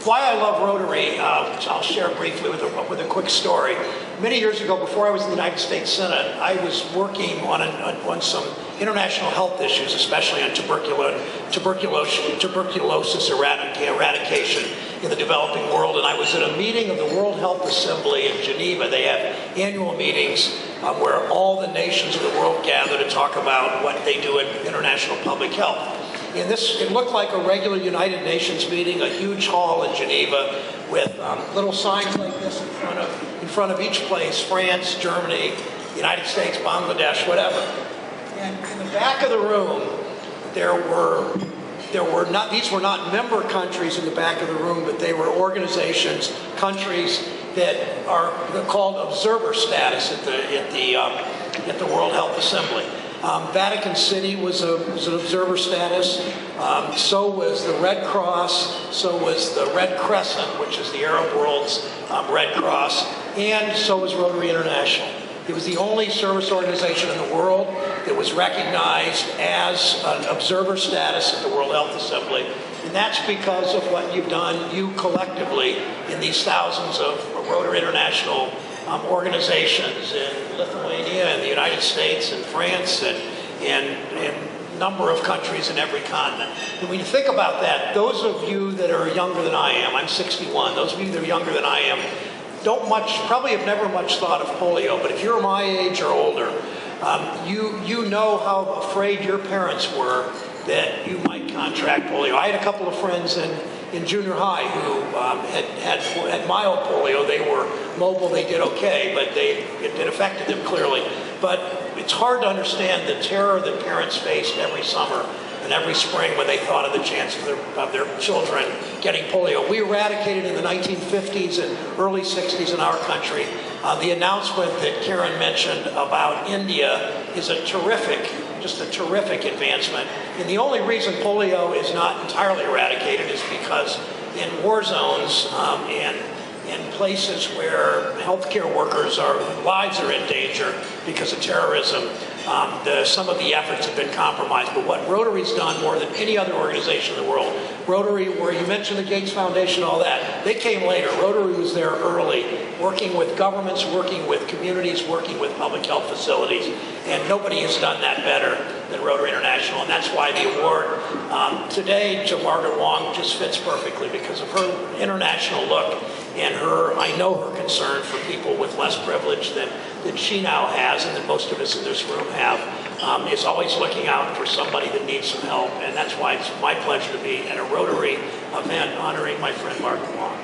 Why I love Rotary, I'll share briefly with a quick story. Many years ago, before I was in the United States Senate, I was working on some international health issues, especially on tuberculosis eradication in the developing world. And I was at a meeting of the World Health Assembly in Geneva. They have annual meetings where all the nations of the world gather to talk about what they do in international public health. And it looked like a regular United Nations meeting, a huge hall in Geneva with little signs like this in front of each place: France, Germany, United States, Bangladesh, whatever. And in the back of the room, these were not member countries in the back of the room, but they were organizations, countries that are called observer status at the World Health Assembly. Vatican City was an observer status. So was the Red Cross. So was the Red Crescent, which is the Arab world's Red Cross, and so was Rotary International. It was the only service organization in the world that was recognized as an observer status at the World Health Assembly. And that's because of what you've done, you collectively, in these thousands of Rotary International organizations in Lithuania and the United States and France and a number of countries in every continent. And when you think about that, those of you that are younger than I am, I'm 61, those of you that are younger than I am, probably have never much thought of polio, but if you're my age or older, you know how afraid your parents were that you might contract polio. I had a couple of friends in junior high who had mild polio. They were mobile, they did okay, but it affected them clearly. But it's hard to understand the terror that parents faced every summer and every spring when they thought of the chance of their children getting polio. We eradicated in the 1950s and early 60s in our country. The announcement that Karen mentioned about India is just a terrific advancement. And the only reason polio is not entirely eradicated is because in war zones and in places where healthcare workers' lives are in danger because of terrorism, some of the efforts have been compromised. But what Rotary's done more than any other organization in the world, Rotary, where you mentioned the Gates Foundation, all that, they came later. Rotary was there early, working with governments, working with communities, working with public health facilities, and nobody has done that better than Rotary International, and that's why the award today to Margaret Wong just fits perfectly because of her international look and I know her concern for people with less privilege than she now has and that most of us in this room have, is always looking out for somebody that needs some help, and that's why it's my pleasure to be at a Rotary event honoring my friend Margaret Wong.